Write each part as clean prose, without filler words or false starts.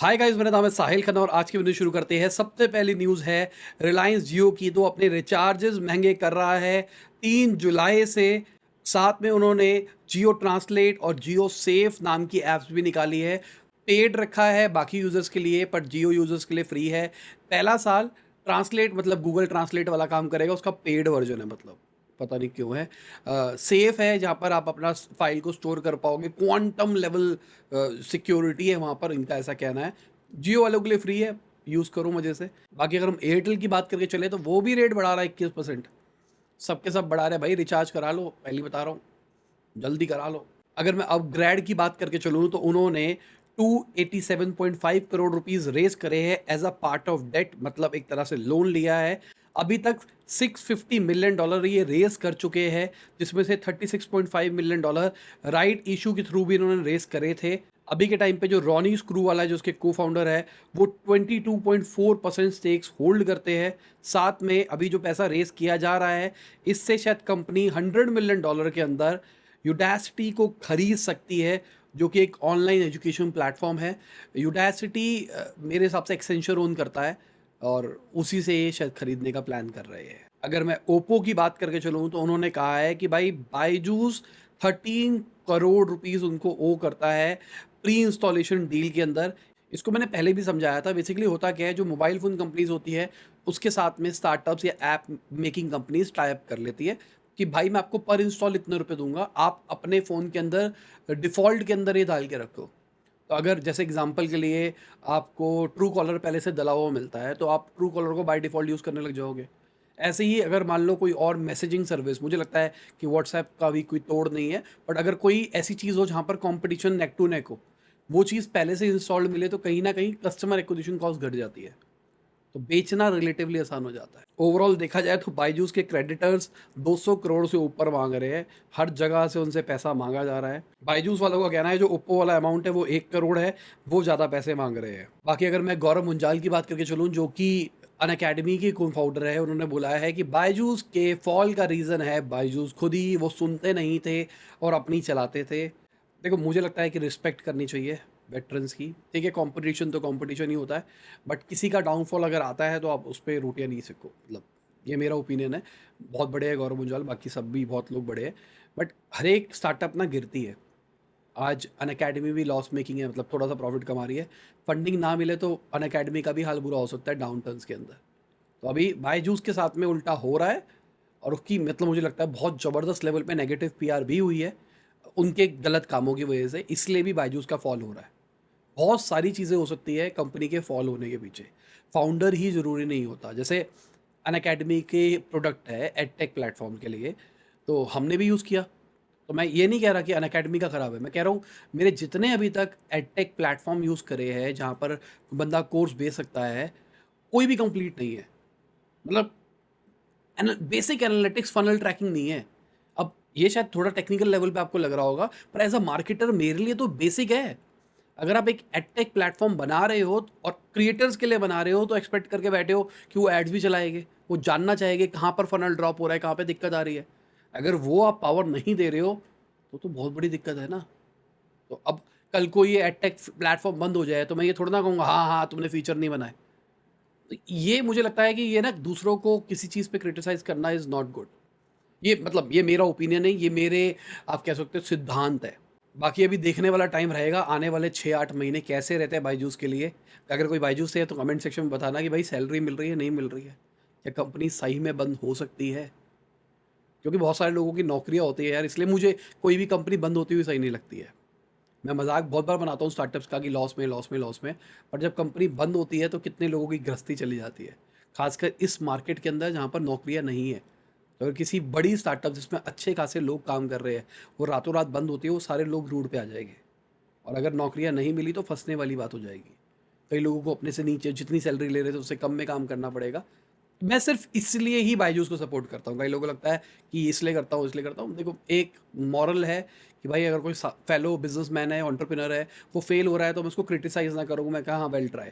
Hi guys, मेरा नाम है साहिल खन्ना और आज की वीडियो शुरू करते हैं। सबसे पहली न्यूज़ है रिलायंस जियो की। तो अपने रिचार्जेस महंगे कर रहा है 3 जुलाई से। साथ में उन्होंने जियो ट्रांसलेट और जियो सेफ नाम की ऐप्स भी निकाली है। पेड रखा है बाकी यूज़र्स के लिए, पर जियो यूज़र्स के लिए फ्री है। पहला साल ट्रांसलेट मतलब गूगल ट्रांसलेट वाला काम करेगा, उसका पेड वर्जन है, मतलब पता नहीं क्यों है। सेफ है, जहाँ पर आप अपना फाइल को स्टोर कर पाओगे। क्वांटम लेवल सिक्योरिटी है वहाँ पर, इनका ऐसा कहना है। जियो वालों के लिए फ्री है, यूज़ करो मज़े से। बाकी अगर हम एयरटेल की बात करके चले तो वो भी रेट बढ़ा रहा है 21%। सबके सब बढ़ा रहे हैं भाई, रिचार्ज करा लो, पहले बता रहा हूँ, जल्दी करा लो। अगर मैं अपग्रेड की बात करके चलूँ तो उन्होंने 287.5 करोड़ रुपीस रेज करे हैं as a part of debt, मतलब एक तरह से लोन लिया है। अभी तक $650 मिलियन ये रेज कर चुके हैं, जिसमें से $36.5 मिलियन राइट इशू के थ्रू भी इन्होंने रेज करे थे। अभी के टाइम पे जो रॉनी स्क्रू वाला है, जो उसके को फाउंडर है, वो 22.4% स्टेक्स होल्ड करते हैं। साथ में अभी जो पैसा रेज किया जा रहा है, इससे शायद कंपनी $100 मिलियन के अंदर यूडेसिटी को खरीद सकती है, जो कि एक ऑनलाइन एजुकेशन प्लेटफॉर्म है। यूडेसिटी मेरे हिसाब से एक्सेंचर ओन करता है और उसी से ये शायद खरीदने का प्लान कर रहे हैं। अगर मैं ओप्पो की बात करके चलूँ तो उन्होंने कहा है कि भाई बायजूस 13 करोड़ रुपीस उनको ओ करता है प्री इंस्टॉलेशन डील के अंदर। इसको मैंने पहले भी समझाया था। बेसिकली होता क्या है, जो मोबाइल फ़ोन कंपनीज होती है उसके साथ में स्टार्टअप्स या app making companies tie up कर लेती है कि भाई मैं आपको पर इंस्टॉल इतने रुपए दूंगा, आप अपने फ़ोन के अंदर डिफ़ॉल्ट के अंदर ये डाल के रखो। तो अगर जैसे एग्जांपल के लिए आपको ट्रू कॉलर पहले से डला हुआ मिलता है, तो आप ट्रू कॉलर को बाय डिफ़ॉल्ट यूज़ करने लग जाओगे। ऐसे ही अगर मान लो कोई और मैसेजिंग सर्विस, मुझे लगता है कि व्हाट्सएप का भी कोई तोड़ नहीं है, बट अगर कोई ऐसी चीज़ हो जहाँ पर कॉम्पिटिशन नेक टू नेक हो, वो चीज़ पहले से इंस्टॉल्ड मिले, तो कहीं न कहीं कस्टमर एक्विजिशन कॉस्ट घट जाती है। तो बेचना रिलेटिवली आसान हो जाता है। ओवरऑल देखा जाए तो बायजूस के क्रेडिटर्स 200 करोड़ से ऊपर मांग रहे हैं। हर जगह से उनसे पैसा मांगा जा रहा है। बायजूस वालों का कहना है जो ओप्पो वाला अमाउंट है वो 1 करोड़ है, वो ज़्यादा पैसे मांग रहे हैं। बाकी अगर मैं गौरव मुंजाल की बात करके चलूँ, जो कि अनअकैडमी के को फाउंडर है, उन्होंने बोला है कि बायजूस के फॉल का रीज़न है बायजूस खुद ही, वो सुनते नहीं थे और अपनी चलाते थे। देखो, मुझे लगता है कि रिस्पेक्ट करनी चाहिए वेटरन्स की। ठीक है, कंपटीशन तो कंपटीशन ही होता है, बट किसी का डाउनफॉल अगर आता है तो आप उस पे रोटियां नहीं सेको, मतलब ये मेरा ओपिनियन है। बहुत बड़े हैं गौरव मुंजाल, बाकी सब भी बहुत लोग बड़े हैं, बट हर एक स्टार्टअप ना गिरती है। आज अनअकैडमी भी लॉस मेकिंग है, मतलब थोड़ा सा प्रॉफिट कमा रही है। फंडिंग ना मिले तो अनअकैडमी का भी हाल बुरा हो सकता है डाउन टर्न्स के अंदर। तो अभी बायजूस के साथ में उल्टा हो रहा है, और उसकी मतलब मुझे लगता है बहुत ज़बरदस्त लेवल पे नेगेटिव पीआर भी हुई है उनके गलत कामों की वजह से, इसलिए भी बायजूस का फॉल हो रहा है। बहुत सारी चीज़ें हो सकती है कंपनी के फॉल होने के पीछे, फाउंडर ही ज़रूरी नहीं होता। जैसे अनअकैडमी के प्रोडक्ट है एडटेक प्लेटफॉर्म के लिए, तो हमने भी यूज़ किया। तो मैं ये नहीं कह रहा कि अनअकैडमी का ख़राब है, मैं कह रहा हूँ मेरे जितने अभी तक एडटेक प्लेटफॉर्म यूज़ करे हैं जहाँ पर बंदा कोर्स बेच सकता है, कोई भी कंप्लीट नहीं है। मतलब बेसिक एनालिटिक्स फनल ट्रैकिंग नहीं है। अब ये शायद थोड़ा टेक्निकल लेवल पे आपको लग रहा होगा, पर एज अ मार्केटर मेरे लिए तो बेसिक है। अगर आप एक एडटेक प्लेटफॉर्म बना रहे हो और क्रिएटर्स के लिए बना रहे हो, तो एक्सपेक्ट करके बैठे हो कि वो एड्स भी चलाएंगे, वो जानना चाहेंगे कहाँ पर फनल ड्रॉप हो रहा है, कहाँ पे दिक्कत आ रही है। अगर वो आप पावर नहीं दे रहे हो तो बहुत बड़ी दिक्कत है ना। तो अब कल को ये एडटेक प्लेटफॉर्म बंद हो जाए तो मैं ये थोड़ा ना कहूँगा हाँ हाँ तुमने फीचर नहीं बनाए। तो ये मुझे लगता है कि ये ना दूसरों को किसी चीज़ पे क्रिटिसाइज करना इज़ नॉट गुड। ये मतलब ये मेरा ओपिनियन है, ये मेरे आप कह सकते हो सिद्धांत है। बाकी अभी देखने वाला टाइम रहेगा, आने वाले 6-8 महीने कैसे रहते हैं बायजूस के लिए। अगर कोई बायजूस से है तो कमेंट सेक्शन में बताना कि भाई सैलरी मिल रही है, नहीं मिल रही है, क्या कंपनी सही में बंद हो सकती है। क्योंकि बहुत सारे लोगों की नौकरियां होती है यार, इसलिए मुझे कोई भी कंपनी बंद होती हुई सही नहीं लगती है। मैं मजाक बहुत बार बनाता हूँ स्टार्टअप्स का कि लॉस में लॉस में लॉस में, पर जब कंपनी बंद होती है तो कितने लोगों की गृहस्थी चली जाती है, खासकर इस मार्केट के अंदर जहाँ पर नौकरियाँ नहीं है। तो अगर किसी बड़ी स्टार्टअप जिसमें अच्छे खासे लोग काम कर रहे हैं, वो रातों रात बंद होती है, वो सारे लोग रोड पे आ जाएंगे। और अगर नौकरियां नहीं मिली तो फंसने वाली बात हो जाएगी। कई लोगों को अपने से नीचे जितनी सैलरी ले रहे थे उससे कम में काम करना पड़ेगा। मैं सिर्फ इसलिए ही बायजूस को सपोर्ट करता हूँ। कई लोगों को लगता है कि इसलिए करता हूँ इसलिए करता हूँ, देखो एक मॉरल है कि भाई अगर कोई फेलो बिजनेसमैन है, एंटरप्रेन्योर है, वो फेल हो रहा है तो मैं उसको क्रिटिसाइज ना करूँ, मैं कहा हाँ वेल ट्राई।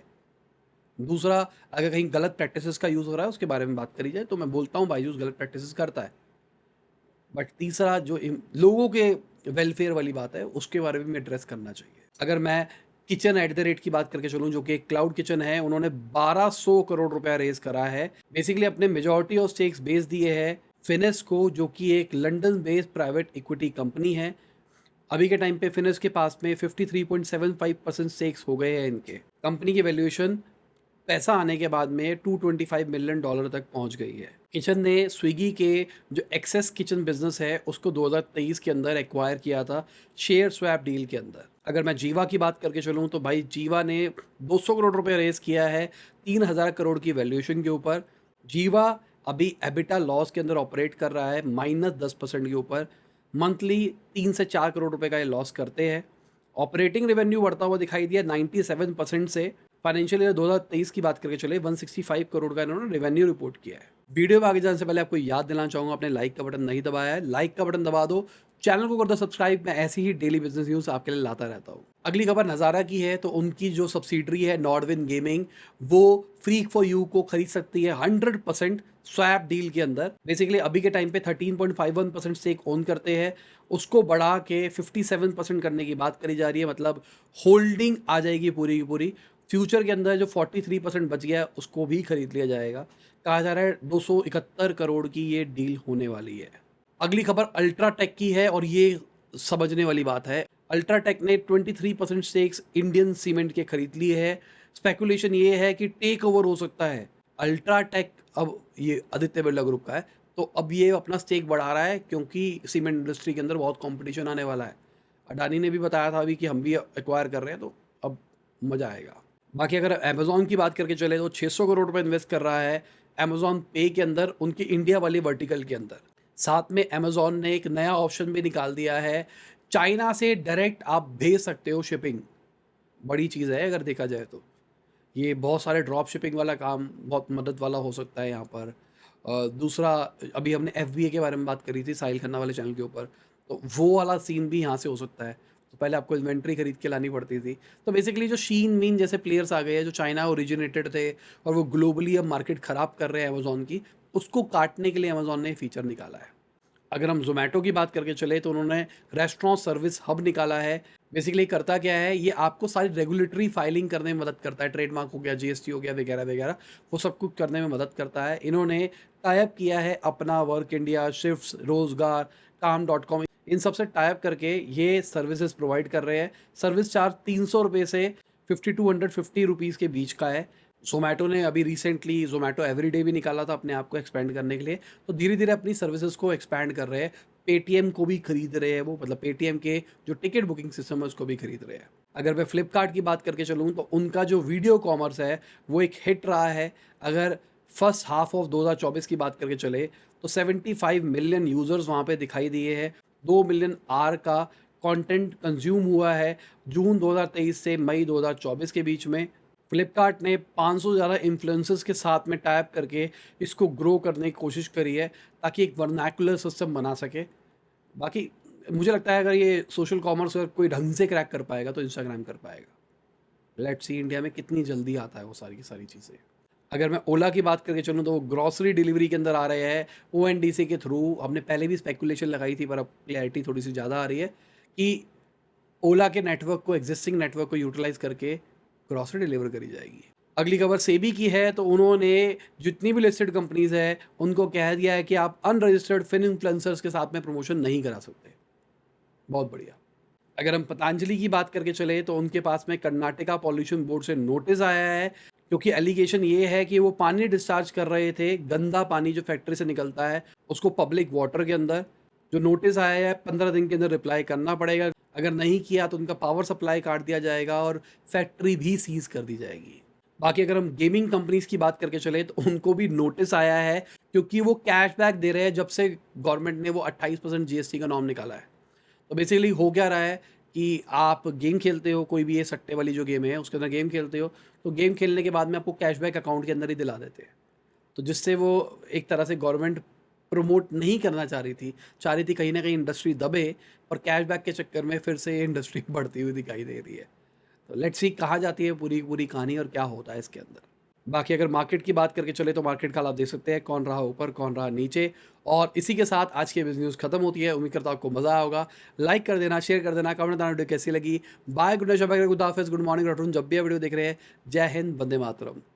दूसरा, अगर कहीं गलत प्रैक्टिसेस का यूज़ हो रहा है उसके बारे में बात करी जाए तो मैं बोलता हूँ बायजूस गलत प्रैक्टिसेस करता है। बट तीसरा जो लोगों के वेलफेयर वाली बात है उसके बारे में एड्रेस करना चाहिए। अगर मैं किचन एट द रेट की बात करके चलूँ, जो कि एक क्लाउड किचन है, उन्होंने 1200 करोड़ रुपया रेज़ करा है। बेसिकली अपने मेजॉरिटी ऑफ स्टेक्स बेच दिए हैं फिनिक्स को, जो कि एक London based private equity company है। अभी के टाइम पे फिनिक्स के पास में 53.75% स्टेक्स हो गए हैं इनके। कंपनी की वैल्यूएशन पैसा आने के बाद में $225 मिलियन तक पहुंच गई है। किचन ने स्विगी के जो एक्सेस किचन बिजनेस है उसको 2023 के अंदर एक्वायर किया था शेयर स्वैप डील के अंदर। अगर मैं जीवा की बात करके चलूँ तो भाई जीवा ने 200 करोड़ रुपए रेज किया है 3000 करोड़ की वैल्यूएशन के ऊपर। जीवा अभी एबिटा लॉस के अंदर ऑपरेट कर रहा है -10% के ऊपर। मंथली 3 से 4 करोड़ रुपए का ये लॉस करते हैं। ऑपरेटिंग रेवेन्यू बढ़ता हुआ दिखाई दिया 97% से। फाइनेंशियल ईयर 2023 की बात करके चले 165 करोड़ का इन्होंने रेवेन्यू रिपोर्ट किया है। वीडियो में आगे जाने से पहले आपको याद दिलाना चाहूंगा, आपने लाइक का बटन नहीं दबाया है, लाइक का बटन दबा दो, चैनल को कर दो सब्सक्राइब। मैं ऐसी ही डेली बिजनेस न्यूज़ आपके लिए लाता रहता हूँ। अगली खबर नज़ारा की है, तो उनकी जो सब्सिडरी है नॉर्डविन गेमिंग, वो फ्री फॉर यू को खरीद सकती है 100% स्वैप डील के अंदर। बेसिकली अभी के टाइम पे 13.51% स्टेक ओन करते हैं, उसको बढ़ा के 57% करने की बात करी जा रही है। मतलब होल्डिंग आ जाएगी पूरी की पूरी। फ्यूचर के अंदर जो 43% बच गया है उसको भी खरीद लिया जाएगा। कहा जा रहा है 271 करोड़ की ये डील होने वाली है। अगली खबर अल्ट्राटेक की है और ये समझने वाली बात है। अल्ट्राटेक ने 23% स्टेक्स इंडियन सीमेंट के खरीद लिए है। स्पेकुलेशन ये है कि टेक ओवर हो सकता है। अल्ट्राटेक अब ये आदित्य बिरला ग्रुप का है, तो अब ये अपना स्टेक बढ़ा रहा है क्योंकि सीमेंट इंडस्ट्री के अंदर बहुत कंपटीशन आने वाला है। अडानी ने भी बताया था अभी कि हम भी एक्वायर कर रहे हैं, तो अब मज़ा आएगा। बाकी अगर अमेज़न की बात करके चले तो 600 करोड़ रुपए इन्वेस्ट कर रहा है अमेज़न पे के अंदर, उनकी इंडिया वाली वर्टिकल के अंदर। साथ में अमेज़न ने एक नया ऑप्शन भी निकाल दिया है, चाइना से डायरेक्ट आप भेज सकते हो शिपिंग। बड़ी चीज़ है अगर देखा जाए तो। ये बहुत सारे ड्रॉप शिपिंग वाला काम बहुत मदद वाला हो सकता है यहाँ पर। दूसरा, अभी हमने एफबीए के बारे में बात करी थी साहिल खन्ना वाले चैनल के ऊपर, तो वो वाला सीन भी यहाँ से हो सकता है। तो पहले आपको इन्वेंट्री खरीद के लानी पड़ती थी। तो बेसिकली जो शीन मीन जैसे प्लेयर्स आ गए हैं जो चाइना ओरिजिनेटेड थे और वो ग्लोबली अब मार्केट ख़राब कर रहे हैं अमेज़ॉन की, उसको काटने के लिए अमेज़ॉन ने फीचर निकाला है। अगर हम ज़ोमैटो की बात करके चले तो उन्होंने रेस्टोरेंट सर्विस हब निकाला है। बेसिकली करता क्या है, ये आपको सारी रेगुलेटरी फाइलिंग करने में मदद करता है। ट्रेडमार्क हो गया, जीएसटी हो गया, वगैरह वगैरह, वो सब कुछ करने में मदद करता है। इन्होंने टाइप किया है अपना वर्क इंडिया, शिफ्ट्स, रोजगार, काम.com, इन सब से टाइप करके ये सर्विसेज प्रोवाइड कर रहे हैं। सर्विस चार्ज 300 रुपये से 5250 रुपीज़ के बीच का है। ज़ोमैटो ने अभी रिसेंटली ज़ोमैटो एवरीडे भी निकाला था अपने आप को एक्सपेंड करने के लिए, तो धीरे धीरे अपनी सर्विसेज को एक्सपैंड कर रहे हैं। पेटीएम को भी खरीद रहे हैं वो, मतलब पेटीएम के जो टिकट बुकिंग सिस्टम है उसको भी खरीद रहे हैं। अगर मैं फ्लिपकार्ट की बात करके चलूँ तो उनका जो वीडियो कॉमर्स है वो एक हिट रहा है। अगर फर्स्ट हाफ ऑफ 2024 की बात करके चले तो 75 मिलियन यूज़र्स वहाँ पे दिखाई दिए हैं। 2 मिलियन आर का कंटेंट कंज्यूम हुआ है जून 2023 से मई 2024 के बीच में। फ्लिपकार्ट ने 500 से ज़्यादा इन्फ्लुएंसर्स के साथ में टाइप करके इसको ग्रो करने की कोशिश करी है ताकि एक वर्नाकुलर सिस्टम बना सके। बाकी मुझे लगता है अगर ये सोशल कॉमर्स अगर कोई ढंग से क्रैक कर पाएगा तो इंस्टाग्राम कर पाएगा। लेट्स सी इंडिया में कितनी जल्दी आता है वो सारी की सारी चीज़ें। अगर मैं ओला की बात करके चलूँ तो वो ग्रॉसरी डिलीवरी के अंदर आ रहे हैं ओएनडीसी के थ्रू। हमने पहले भी स्पेकुलेशन लगाई थी पर अब क्लैरिटी थोड़ी सी ज़्यादा आ रही है कि ओला के नेटवर्क को, एग्जिस्टिंग नेटवर्क को यूटिलाइज करके ग्रॉसरी डिलीवर करी जाएगी। अगली खबर सेबी की है, तो उन्होंने जितनी भी लिस्टेड कंपनीज है उनको कह दिया है कि आप अनरजिस्टर्ड फिन इन्फ्लुएंसर्स के साथ में प्रमोशन नहीं करा सकते। बहुत बढ़िया। अगर हम पतंजलि की बात करके चले तो उनके पास में कर्नाटका पॉल्यूशन बोर्ड से नोटिस आया है क्योंकि एलिगेशन ये है कि वो पानी डिस्चार्ज कर रहे थे, गंदा पानी जो फैक्ट्री से निकलता है उसको पब्लिक वाटर के अंदर। जो नोटिस आया है 15 दिन के अंदर रिप्लाई करना पड़ेगा। अगर नहीं किया तो उनका पावर सप्लाई काट दिया जाएगा और फैक्ट्री भी सीज कर दी जाएगी। बाकी अगर हम गेमिंग कंपनीज की बात करके चले तो उनको भी नोटिस आया है क्योंकि वो कैशबैक दे रहे हैं जब से गवर्नमेंट ने वो 28% जीएसटी का नॉर्म निकाला है। तो बेसिकली हो क्या रहा है कि आप गेम खेलते हो, कोई भी ये सट्टे वाली जो गेम है उसके अंदर गेम खेलते हो, तो गेम खेलने के बाद में आपको कैशबैक अकाउंट के अंदर ही दिला देते हैं। तो जिससे वो एक तरह से गवर्नमेंट प्रमोट नहीं करना चाह रही थी कहीं ना कहीं इंडस्ट्री दबे, और कैशबैक के चक्कर में फिर से ये इंडस्ट्री बढ़ती हुई दिखाई दे रही है। तो लेट्स सी कहाँ जाती है पूरी पूरी कहानी और क्या होता है इसके अंदर। बाकी अगर मार्केट की बात करके चले तो मार्केट का आप देख सकते हैं कौन रहा ऊपर, कौन रहा नीचे। और इसी के साथ आज की बिज़ न्यूज़ खत्म होती है। उम्मीद करता हूँ आपको मज़ा आया होगा। लाइक कर देना, शेयर कर देना, कमेंट बताना वीडियो कैसी लगी। बाय, गुड नाइट, शब है, खुदा हाफ़िज़, गुड मॉर्निंग, गुड आफ्टरनून, जब भी आप वीडियो देख रहे हैं। जय हिंद, वंदे मातरम।